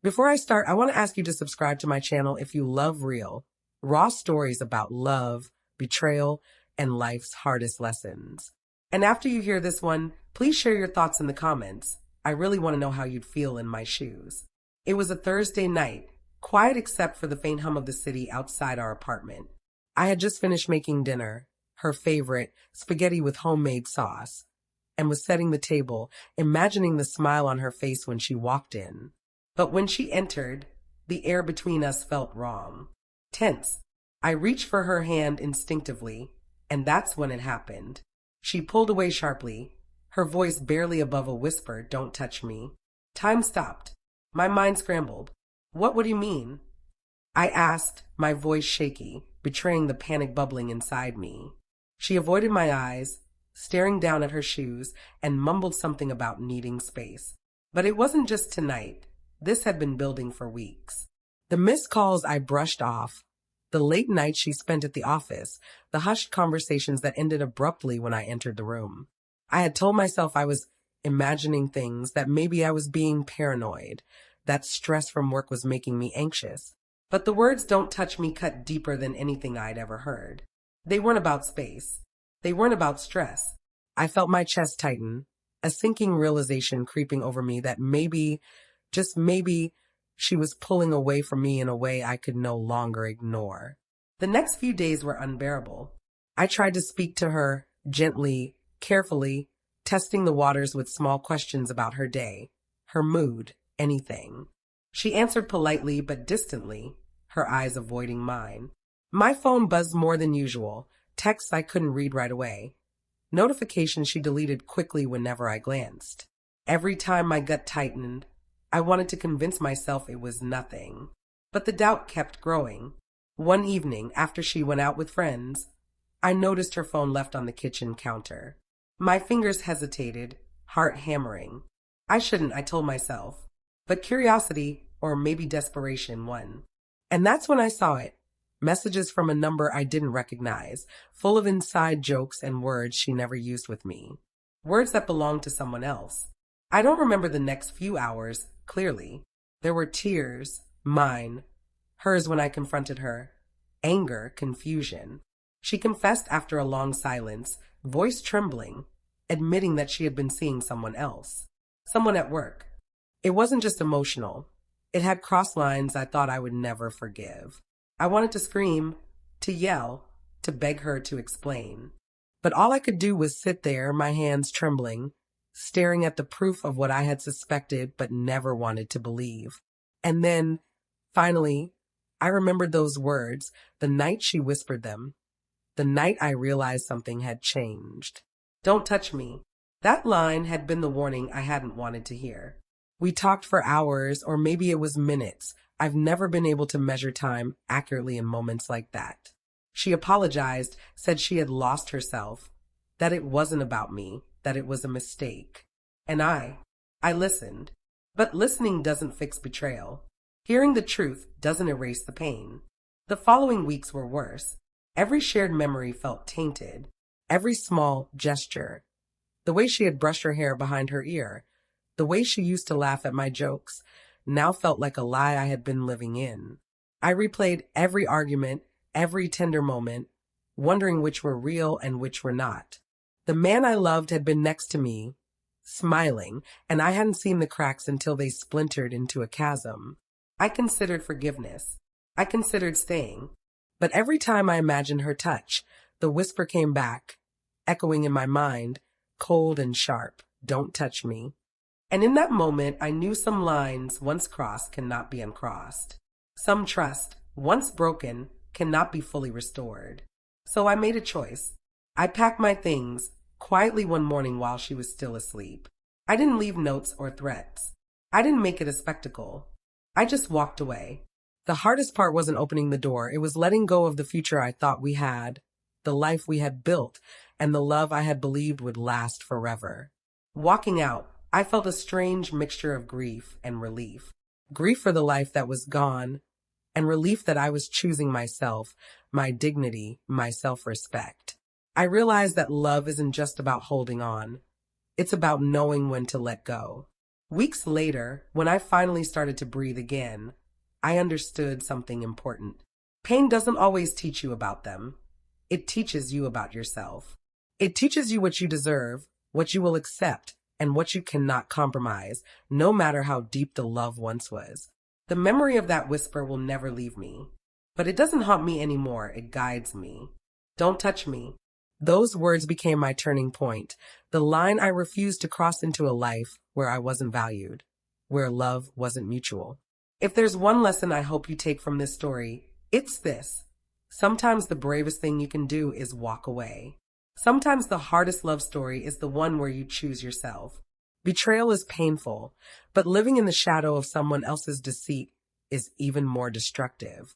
Before I start, I want to ask you to subscribe to my channel if you love real, raw stories about love, betrayal, and life's hardest lessons. And after you hear this one, please share your thoughts in the comments. I really want to know how you'd feel in my shoes. It was a Thursday night, quiet except for the faint hum of the city outside our apartment. I had just finished making dinner, her favorite, spaghetti with homemade sauce, and was setting the table, imagining the smile on her face when she walked in. But when she entered, the air between us felt wrong. Tense. I reached for her hand instinctively, and that's when it happened. She pulled away sharply, her voice barely above a whisper, "Don't touch me." Time stopped. My mind scrambled. "What do you mean?" I asked, my voice shaky, betraying the panic bubbling inside me. She avoided my eyes, staring down at her shoes, and mumbled something about needing space. But it wasn't just tonight. This had been building for weeks. The missed calls I brushed off, the late nights she spent at the office, the hushed conversations that ended abruptly when I entered the room. I had told myself I was imagining things, that maybe I was being paranoid, that stress from work was making me anxious. But the words "don't touch me" cut deeper than anything I'd ever heard. They weren't about space. They weren't about stress. I felt my chest tighten, a sinking realization creeping over me that maybe, just maybe, she was pulling away from me in a way I could no longer ignore. The next few days were unbearable. I tried to speak to her gently, carefully, testing the waters with small questions about her day, her mood, anything. She answered politely but distantly, her eyes avoiding mine. My phone buzzed more than usual, texts I couldn't read right away, notifications she deleted quickly whenever I glanced. Every time my gut tightened, I wanted to convince myself it was nothing. But the doubt kept growing. One evening, after she went out with friends, I noticed her phone left on the kitchen counter. My fingers hesitated, heart hammering. I shouldn't, I told myself. But curiosity, or maybe desperation, won. And that's when I saw it. Messages from a number I didn't recognize, full of inside jokes and words she never used with me. Words that belonged to someone else. I don't remember the next few hours clearly. There were tears, mine, hers when I confronted her, anger, confusion. She confessed after a long silence, voice trembling, admitting that she had been seeing someone else, someone at work. It wasn't just emotional. It had crossed lines I thought I would never forgive. I wanted to scream, to yell, to beg her to explain. But all I could do was sit there, my hands trembling, staring at the proof of what I had suspected but never wanted to believe. And then, finally, I remembered those words, the night she whispered them, the night I realized something had changed. "Don't touch me." That line had been the warning I hadn't wanted to hear. We talked for hours, or maybe it was minutes. I've never been able to measure time accurately in moments like that. She apologized, said she had lost herself, that it wasn't about me, that it was a mistake. And I listened. But listening doesn't fix betrayal. Hearing the truth doesn't erase the pain. The following weeks were worse. Every shared memory felt tainted. Every small gesture. The way she had brushed her hair behind her ear. The way she used to laugh at my jokes now felt like a lie I had been living in. I replayed every argument, every tender moment, wondering which were real and which were not. The man I loved had been next to me, smiling, and I hadn't seen the cracks until they splintered into a chasm. I considered forgiveness. I considered staying. But every time I imagined her touch, the whisper came back, echoing in my mind, cold and sharp, "Don't touch me." And in that moment, I knew some lines once crossed cannot be uncrossed. Some trust, once broken, cannot be fully restored. So I made a choice. I packed my things quietly one morning while she was still asleep. I didn't leave notes or threats. I didn't make it a spectacle. I just walked away. The hardest part wasn't opening the door. It was letting go of the future I thought we had, the life we had built, and the love I had believed would last forever. Walking out, I felt a strange mixture of grief and relief. Grief for the life that was gone, and relief that I was choosing myself, my dignity, my self-respect. I realized that love isn't just about holding on. It's about knowing when to let go. Weeks later, when I finally started to breathe again, I understood something important. Pain doesn't always teach you about them. It teaches you about yourself. It teaches you what you deserve, what you will accept, and what you cannot compromise, no matter how deep the love once was. The memory of that whisper will never leave me. But it doesn't haunt me anymore, it guides me. Don't touch me. Those words became my turning point, the line I refused to cross into a life where I wasn't valued, where love wasn't mutual. If there's one lesson I hope you take from this story, it's this. Sometimes the bravest thing you can do is walk away. Sometimes the hardest love story is the one where you choose yourself. Betrayal is painful, but living in the shadow of someone else's deceit is even more destructive.